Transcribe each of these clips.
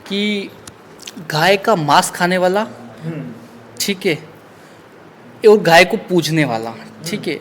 कि गाय का मांस खाने वाला, ठीक है, और गाय को पूजने वाला, ठीक है,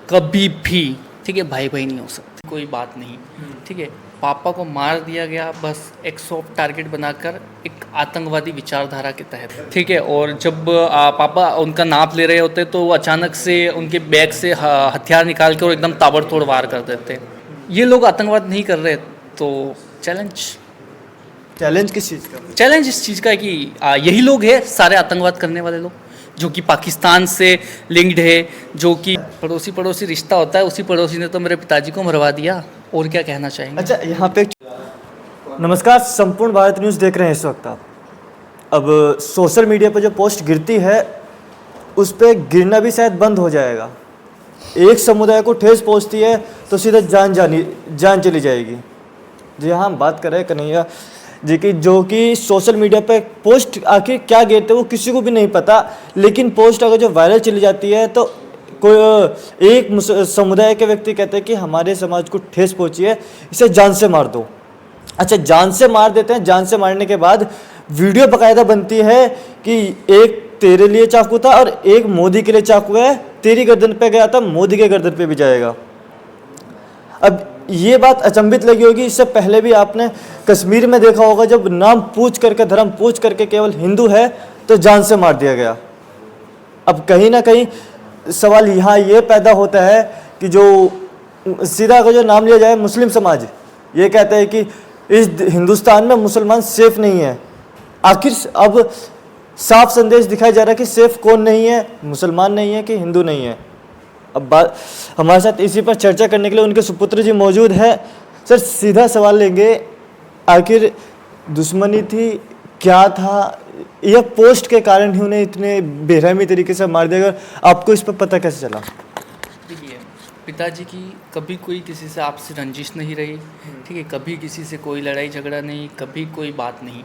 कभी भी, ठीक है, भाई भाई नहीं हो सकते, कोई बात नहीं, ठीक है। पापा को मार दिया गया बस एक सॉफ्ट टारगेट बनाकर, एक आतंकवादी विचारधारा के तहत, ठीक है। और जब पापा उनका नाप ले रहे होते तो वो अचानक से उनके बैग से हथियार निकाल के और एकदम ताबड़तोड़ वार कर देते। ये लोग आतंकवाद नहीं कर रहे, तो चैलेंज किस चीज़ का? चैलेंज इस चीज़ का है कि यही लोग हैं सारे आतंकवाद करने वाले लोग, जो कि पाकिस्तान से लिंक्ड है, जो कि पड़ोसी रिश्ता होता है, उसी पड़ोसी ने तो मेरे पिताजी को मरवा दिया। और क्या कहना चाहेंगे? अच्छा, यहाँ पे नमस्कार, संपूर्ण भारत न्यूज़ देख रहे हैं इस वक्त आप। अब सोशल मीडिया पर जो पोस्ट गिरती है उस पर गिरना भी शायद बंद हो जाएगा। एक समुदाय को ठेस पहुँचती है तो सीधा जान चली जाएगी। जी हाँ, हम बात कर रहे हैं कन्हैया जी की, जो कि सोशल मीडिया पे पोस्ट आखिर क्या गिरते वो किसी को भी नहीं पता, लेकिन पोस्ट अगर जो वायरल चली जाती है तो कोई एक समुदाय के व्यक्ति कहते हैं कि हमारे समाज को ठेस पहुंची है, इसे जान से मार दो। अच्छा, जान से मार देते हैं। जान से मारने के बाद वीडियो बाकायदा बनती है कि एक तेरे लिए चाकू था और एक मोदी के लिए चाकू है, तेरी गर्दन पे गया था, मोदी के गर्दन पे भी जाएगा। अब ये बात अचंभित लगी होगी, इससे पहले भी आपने कश्मीर में देखा होगा, जब नाम पूछ करके, धर्म पूछ करके केवल हिंदू है तो जान से मार दिया गया। अब कहीं ना कहीं सवाल यहाँ ये पैदा होता है कि जो सीधा का जो नाम लिया जाए मुस्लिम समाज, ये कहता है कि इस हिंदुस्तान में मुसलमान सेफ नहीं है। आखिर अब साफ संदेश दिखाया जा रहा है कि सेफ कौन नहीं है, मुसलमान नहीं है कि हिंदू नहीं है। अब बात हमारे साथ इसी पर चर्चा करने के लिए उनके सुपुत्र जी मौजूद हैं। सर, सीधा सवाल लेंगे, आखिर दुश्मनी थी, क्या था, यह पोस्ट के कारण ही उन्हें इतने बेरहमी तरीके से मार दिया? आपको इस पर पता कैसे चला? देखिए, पिताजी की कभी कोई किसी से आपसी रंजिश नहीं रही, ठीक है, कभी किसी से कोई लड़ाई झगड़ा नहीं, कभी कोई बात नहीं,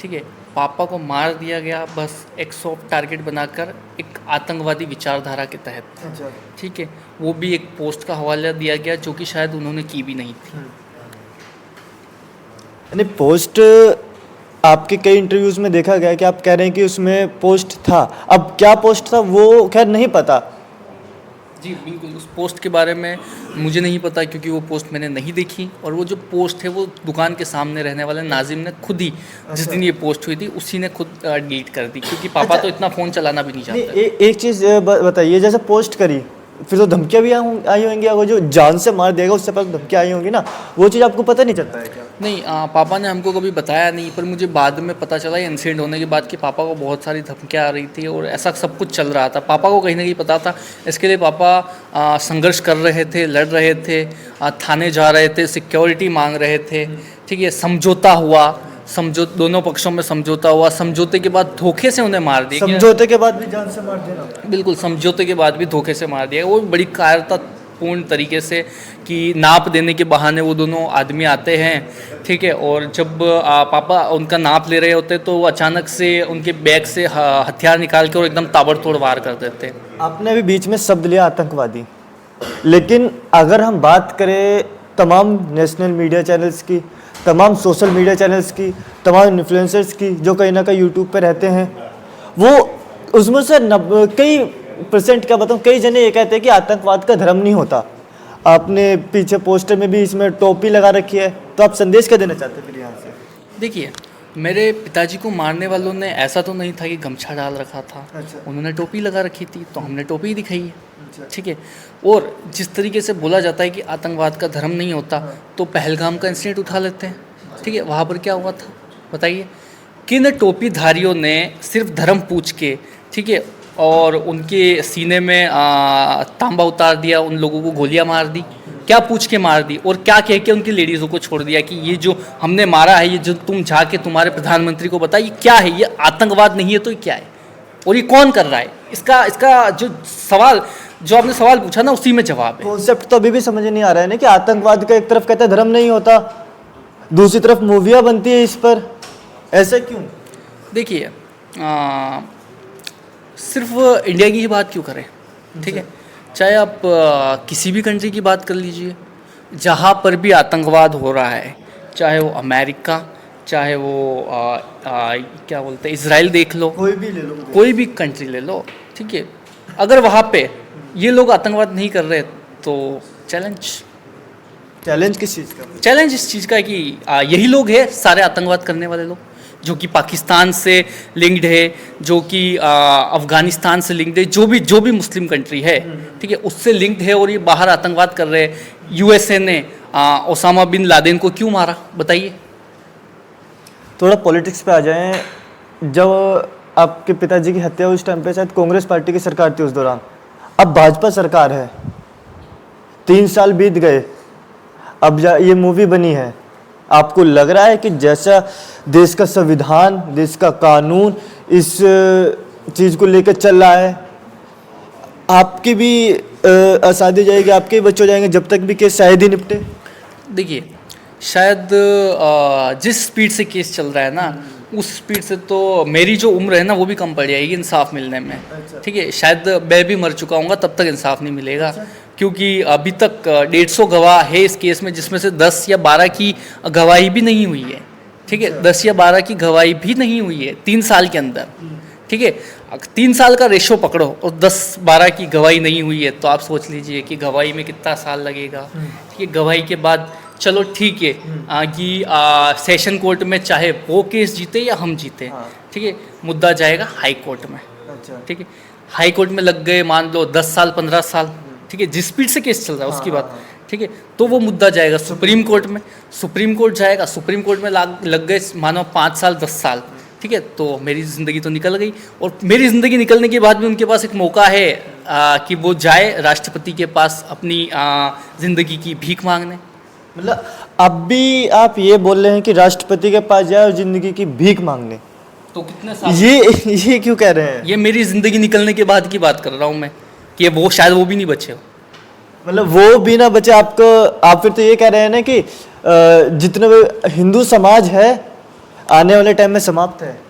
ठीक है। पापा को मार दिया गया बस एक सॉफ्ट टारगेट बनाकर, एक आतंकवादी विचारधारा के तहत, अच्छा, ठीक है। वो भी एक पोस्ट का हवाला दिया गया जो कि शायद उन्होंने की भी नहीं थी। यानी पोस्ट आपके कई इंटरव्यूज़ में देखा गया कि आप कह रहे हैं कि उसमें पोस्ट था। अब क्या पोस्ट था वो खैर नहीं पता। जी बिल्कुल, उस पोस्ट के बारे में मुझे नहीं पता, क्योंकि वो पोस्ट मैंने नहीं देखी। और वो जो पोस्ट है वो दुकान के सामने रहने वाले नाजिम ने खुद ही, जिस दिन ये पोस्ट हुई थी उसी ने खुद डिलीट कर दी, क्योंकि पापा तो इतना फ़ोन चलाना भी नहीं चाहते। एक चीज़ बताइए, जैसे पोस्ट करी फिर तो धमकियाँ भी आई होंगी, अगर जो जान से मार देगा उससे पहले धमकियाँ आई होंगी ना, वो चीज़ आपको पता नहीं चलता है क्या? नहीं, पापा ने हमको कभी बताया नहीं, पर मुझे बाद में पता चला ये इंसिडेंट होने के बाद कि पापा को बहुत सारी धमकियाँ आ रही थी और ऐसा सब कुछ चल रहा था। पापा को कहीं ना कहीं पता था, इसके लिए पापा संघर्ष कर रहे थे, लड़ रहे थे, थाने जा रहे थे, सिक्योरिटी मांग रहे थे, ठीक है। समझौता हुआ, दोनों पक्षों में समझौता हुआ, समझौते के बाद धोखे से उन्हें मार दिया। समझौते के बाद भी जान से मार देना? बिल्कुल, समझौते के बाद भी धोखे से मार दिया। वो बड़ी कायरतापूर्ण तरीके से कि नाप देने के बहाने वो दोनों आदमी आते हैं, ठीक है। और जब पापा उनका नाप ले रहे होते तो वो अचानक से उनके बैग से हथियार निकाल के और एकदम ताबड़तोड़ वार कर देते। आपने अभी बीच में शब्द लिया आतंकवादी, लेकिन अगर हम बात करें तमाम नेशनल मीडिया चैनल्स की, तमाम सोशल मीडिया चैनल्स की, तमाम इन्फ्लुएंसर्स की जो कहीं ना कहीं यूट्यूब पे रहते हैं, वो उसमें से कई % क्या बताऊँ, कई जने ये कहते हैं कि आतंकवाद का धर्म नहीं होता। आपने पीछे पोस्टर में भी इसमें टोपी लगा रखी है, तो आप संदेश क्या देना चाहते हैं फिर यहाँ से? देखिए, मेरे पिताजी को मारने वालों ने ऐसा तो नहीं था कि गमछा डाल रखा था। अच्छा। उन्होंने टोपी लगा रखी थी तो हमने टोपी दिखाई है, ठीक है। और जिस तरीके से बोला जाता है कि आतंकवाद का धर्म नहीं होता, तो पहलगाम का इंसिडेंट उठा लेते हैं, ठीक है। वहाँ पर क्या हुआ था बताइए? किन टोपीधारियों ने सिर्फ धर्म पूछ के, ठीक है, और उनके सीने में तांबा उतार दिया, उन लोगों को गोलियां मार दी, क्या पूछ के मार दी, और क्या कह के उनकी लेडीज़ों को छोड़ दिया कि ये जो हमने मारा है, ये जो तुम जाके तुम्हारे प्रधानमंत्री को बताइए क्या है, ये आतंकवाद नहीं है तो ये क्या है, और ये कौन कर रहा है? इसका जो सवाल, जो आपने सवाल पूछा ना, उसी में जवाब है। कॉन्सेप्ट तो अभी भी समझ नहीं आ रहा है ना कि आतंकवाद का एक तरफ कहते हैं धर्म नहीं होता, दूसरी तरफ मूवियाँ बनती है इस पर, ऐसा क्यों? देखिए, सिर्फ इंडिया की ही बात क्यों करें, ठीक है। चाहे आप किसी भी कंट्री की बात कर लीजिए, जहाँ पर भी आतंकवाद हो रहा है, चाहे वो अमेरिका, चाहे वो क्या बोलते हैं इसराइल देख लो, कोई भी ले लो, कोई भी कंट्री ले लो, ठीक है, अगर वहाँ पे ये लोग आतंकवाद नहीं कर रहे तो चैलेंज किस चीज़ का? चैलेंज इस चीज़ का है कि यही लोग हैं सारे आतंकवाद करने वाले लोग, जो कि पाकिस्तान से लिंक्ड है, जो कि अफगानिस्तान से लिंक्ड है, जो भी मुस्लिम कंट्री है, ठीक है, उससे लिंक्ड है, और ये बाहर आतंकवाद कर रहे हैं। यूएसए ने ओसामा बिन लादेन को क्यों मारा, बताइए। थोड़ा पॉलिटिक्स पे आ जाएं। जब आपके पिताजी की हत्या उस टाइम पे शायद कांग्रेस पार्टी की सरकार थी उस दौरान, अब भाजपा सरकार है, 3 साल बीत गए, अब ये मूवी बनी है, आपको लग रहा है कि जैसा देश का संविधान, देश का कानून इस चीज़ को लेकर चल रहा है, आपकी भी आज़ादी हो जाएगी, आपके भी बच्चे हो जाएंगे जब तक भी केस शायद ही निपटे? देखिए, शायद जिस स्पीड से केस चल रहा है ना, उस स्पीड से तो मेरी जो उम्र है ना वो भी कम पड़ जाएगी इंसाफ मिलने में। ठीक है, शायद मैं भी मर चुका हूँ तब तक इंसाफ नहीं मिलेगा। क्योंकि अभी तक 150 गवाह है इस केस में, जिसमें से 10 या 12 की गवाही भी नहीं हुई है। ठीक है, 10 या 12 की गवाही भी नहीं हुई है 3 साल के अंदर। ठीक है, 3 साल का रेशो पकड़ो और 10-12 की गवाही नहीं हुई है, तो आप सोच लीजिए कि गवाही में कितना साल लगेगा। ठीक है, गवाही के बाद चलो ठीक है कि सेशन कोर्ट में चाहे वो केस जीते या हम जीते, ठीक है, मुद्दा जाएगा हाई कोर्ट में। ठीक है, हाई कोर्ट में लग गए मान लो 10 साल 15 साल, ठीक है, जिस स्पीड से केस चल रहा है उसकी बात। ठीक है, तो वो मुद्दा जाएगा सुप्रीम कोर्ट में, सुप्रीम कोर्ट जाएगा, सुप्रीम कोर्ट में लग गए मानो 5 साल 10 साल। ठीक है, तो मेरी ज़िंदगी तो निकल गई, और मेरी ज़िंदगी निकलने के बाद भी उनके पास एक मौका है कि वो जाए राष्ट्रपति के पास अपनी ज़िंदगी की भीख मांगने। मतलब अब भी आप ये बोल रहे हैं कि राष्ट्रपति के पास जाए और जिंदगी की भीख मांगने? तो कितने साल ये क्यों कह रहे हैं? ये मेरी ज़िंदगी निकलने के बाद की बात कर रहा हूँ मैं, कि वो शायद वो भी नहीं बचे हो। मतलब वो भी ना बचे आपको, आप फिर तो ये कह रहे हैं ना कि जितने हिंदू समाज है आने वाले टाइम में समाप्त है।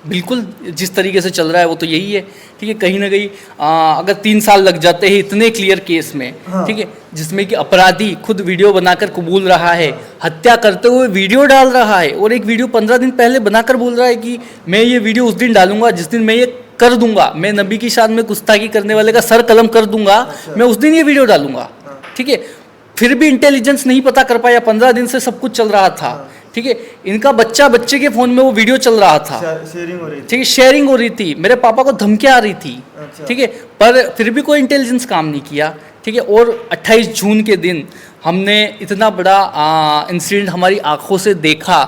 बिल्कुल, जिस तरीके से चल रहा है वो तो यही है। ठीक है, कहीं ना कहीं अगर 3 साल लग जाते हैं इतने क्लियर केस में, ठीक है, जिसमें कि अपराधी खुद वीडियो बनाकर कबूल रहा है, हत्या करते हुए वीडियो डाल रहा है, और एक वीडियो 15 दिन पहले बनाकर बोल रहा है कि मैं ये वीडियो उस दिन डालूंगा जिस दिन मैं ये कर दूंगा, मैं नबी की शान में गुस्ताखी करने वाले का सर कलम कर दूंगा, मैं उस दिन ये वीडियो डालूंगा। ठीक है, फिर भी इंटेलिजेंस नहीं पता कर पाया, 15 दिन से सब कुछ चल रहा था। ठीक है, इनका बच्चे के फोन में वो वीडियो चल रहा था, शेयरिंग हो रही थी। ठीक है, शेयरिंग हो रही थी, मेरे पापा को धमकियां आ रही थी। ठीक है, पर फिर भी कोई इंटेलिजेंस काम नहीं किया। ठीक है, और 28 जून के दिन हमने इतना बड़ा इंसिडेंट हमारी आंखों से देखा।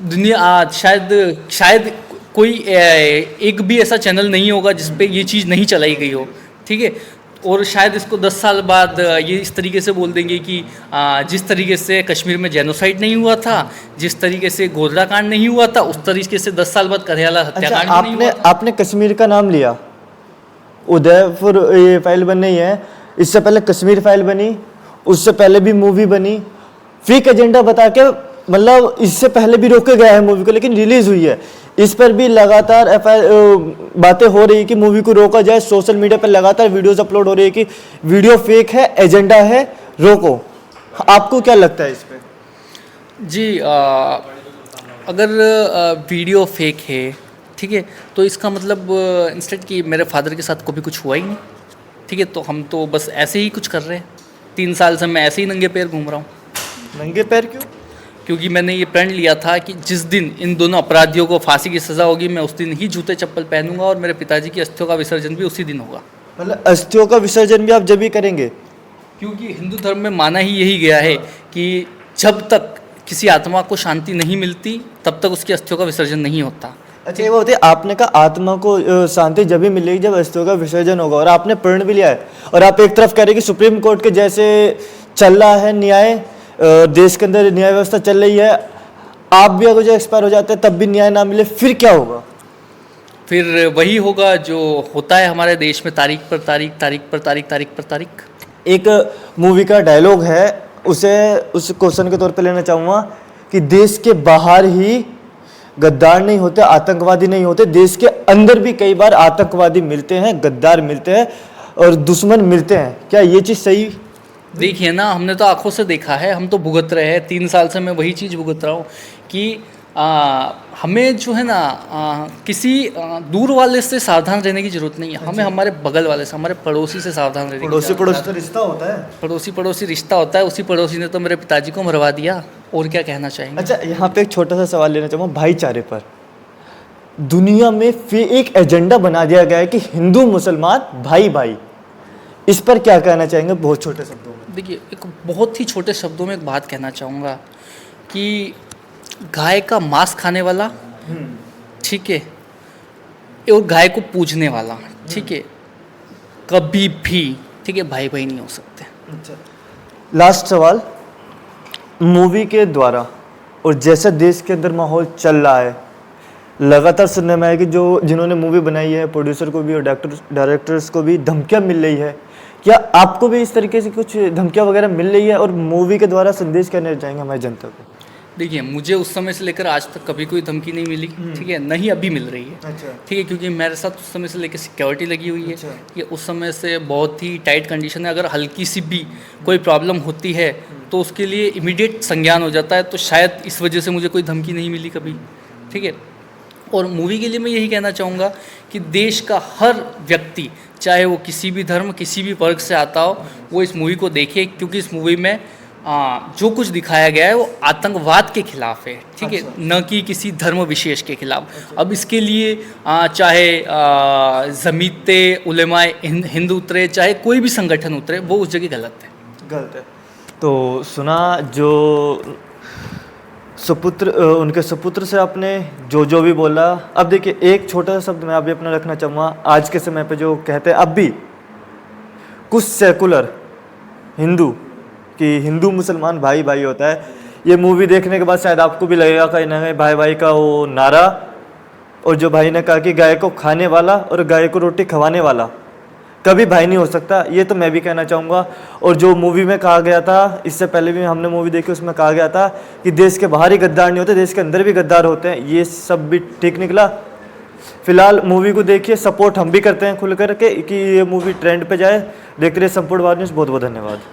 दुनिया शायद कोई एक भी ऐसा चैनल नहीं होगा जिस पे ये चीज़ नहीं चलाई गई हो। ठीक है, और शायद इसको 10 साल बाद ये इस तरीके से बोल देंगे कि जिस तरीके से कश्मीर में जेनोसाइड नहीं हुआ था, जिस तरीके से गोधरा कांड नहीं हुआ था, उस तरीके से 10 साल बाद करियाला हत्याकांड नहीं हुआ था। आपने कश्मीर का नाम लिया, उदयपुर ये फाइल बन नहीं है, इससे पहले कश्मीर फाइल बनी, उससे पहले भी मूवी बनी, फेक एजेंडा बता के, मतलब इससे पहले भी रोके गया है मूवी को, लेकिन रिलीज हुई है। इस पर भी लगातार बातें हो रही है कि मूवी को रोका जाए, सोशल मीडिया पर लगातार वीडियोस अपलोड हो रही है कि वीडियो फेक है, एजेंडा है, रोको। आपको क्या लगता है इस पे? जी, अगर वीडियो फेक है, ठीक है, तो इसका मतलब इंस्टेंट कि मेरे फादर के साथ कभी कुछ हुआ ही नहीं। ठीक है, तो हम तो बस ऐसे ही कुछ कर रहे हैं। 3 साल से मैं ऐसे ही नंगे पैर घूम रहा हूँ। नंगे पैर क्यों? क्योंकि मैंने ये प्रण लिया था कि जिस दिन इन दोनों अपराधियों को फांसी की सज़ा होगी, मैं उस दिन ही जूते चप्पल पहनूंगा, और मेरे पिताजी की अस्थियों का विसर्जन भी उसी दिन होगा। मतलब अस्थियों का विसर्जन भी आप जब ही करेंगे? क्योंकि हिंदू धर्म में माना ही यही गया है कि जब तक किसी आत्मा को शांति नहीं मिलती तब तक उसकी अस्थियों का विसर्जन नहीं होता। अच्छा, ये वो होते आपने कहा आत्मा को शांति जब भी मिलेगी जब अस्थियों का विसर्जन होगा, और आपने प्रण भी लिया है, और आप एक तरफ कह रहे हैं कि सुप्रीम कोर्ट के जैसे चल रहा है न्याय, देश के अंदर न्याय व्यवस्था चल रही है, आप भी अगर जो एक्सपायर हो जाते हैं तब भी न्याय ना मिले, फिर क्या होगा? फिर वही होगा जो होता है हमारे देश में, तारीख पर तारीख, तारीख पर तारीख, तारीख पर तारीख। एक मूवी का डायलॉग है, उसे उस क्वेश्चन के तौर पे लेना चाहूँगा कि देश के बाहर ही गद्दार नहीं होते, आतंकवादी नहीं होते, देश के अंदर भी कई बार आतंकवादी मिलते हैं, गद्दार मिलते हैं और दुश्मन मिलते हैं। क्या ये चीज़ सही? देखिए ना, हमने तो आंखों से देखा है, हम तो भुगत रहे हैं। 3 साल से मैं वही चीज़ भुगत रहा हूँ कि हमें जो है ना किसी दूर वाले से सावधान रहने की ज़रूरत नहीं है, हमें हमारे बगल वाले से, हमारे पड़ोसी से सावधान रहने की पड़ोसी पड़ोसी तो रिश्ता होता है। पड़ोसी पड़ोसी रिश्ता होता है। उसी पड़ोसी ने तो मेरे पिताजी को मरवा दिया, और क्या कहना चाहेंगे। अच्छा, यहाँ पे एक छोटा सा सवाल लेना चाहूँगा भाईचारे पर। दुनिया में फिर एक एजेंडा बना दिया गया है कि हिंदू मुसलमान भाई भाई, इस पर क्या कहना चाहेंगे बहुत छोटे शब्दों में? देखिए, एक बहुत ही छोटे शब्दों में एक बात कहना चाहूँगा कि गाय का मांस खाने वाला, ठीक है, और गाय को पूजने वाला, ठीक है, कभी भी, ठीक है, भाई भाई नहीं हो सकते। अच्छा, लास्ट सवाल, मूवी के द्वारा और जैसे देश के अंदर माहौल चल रहा है, लगातार सुनने में आया कि जो जिन्होंने मूवी बनाई है, प्रोड्यूसर को भी और डायरेक्टर्स को भी धमकियां मिल रही है। क्या आपको भी इस तरीके से कुछ धमकियां वगैरह मिल रही है, और मूवी के द्वारा संदेश क्या देना चाहेंगे हमारी जनता को? देखिए, मुझे उस समय से लेकर आज तक कभी कोई धमकी नहीं मिली, ठीक है, नहीं अभी मिल रही है। अच्छा। ठीक है, क्योंकि मेरे साथ उस समय से लेकर सिक्योरिटी लगी हुई है। अच्छा। ये उस समय से बहुत ही टाइट कंडीशन है, अगर हल्की सी भी कोई प्रॉब्लम होती है तो उसके लिए इमीडिएट संज्ञान हो जाता है, तो शायद इस वजह से मुझे कोई धमकी नहीं मिली कभी, ठीक है। और मूवी के लिए मैं यही कहना चाहूँगा कि देश का हर व्यक्ति, चाहे वो किसी भी धर्म, किसी भी वर्ग से आता हो, वो इस मूवी को देखे, क्योंकि इस मूवी में जो कुछ दिखाया गया है वो आतंकवाद के खिलाफ है, ठीक है, न कि किसी धर्म विशेष के खिलाफ। अब इसके लिए चाहे जमीते उलेमाए हिंद उतरे, चाहे कोई भी संगठन उतरे, वो उस जगह गलत है। तो सुना जो सुपुत्र, उनके सुपुत्र से आपने जो जो भी बोला। अब देखिए, एक छोटा सा शब्द मैं अभी अपना रखना चाहूँगा। आज के समय पे जो कहते हैं अब भी कुछ सेकुलर हिंदू कि हिंदू मुसलमान भाई भाई होता है, ये मूवी देखने के बाद शायद आपको भी लगेगा कहीं ना कहीं भाई भाई का वो नारा, और जो भाई ने कहा कि गाय को खाने वाला और गाय को रोटी खवाने वाला कभी भाई नहीं हो सकता, ये तो मैं भी कहना चाहूँगा। और जो मूवी में कहा गया था, इससे पहले भी हमने मूवी देखी, उसमें कहा गया था कि देश के बाहर ही गद्दार नहीं होते, देश के अंदर भी गद्दार होते हैं, ये सब भी ठीक निकला। फिलहाल मूवी को देखिए, सपोर्ट हम भी करते हैं खुल कर के कि ये मूवी ट्रेंड पे जाए। देखते रहिए संपूर्ण भारत न्यूज़। बहुत बहुत धन्यवाद।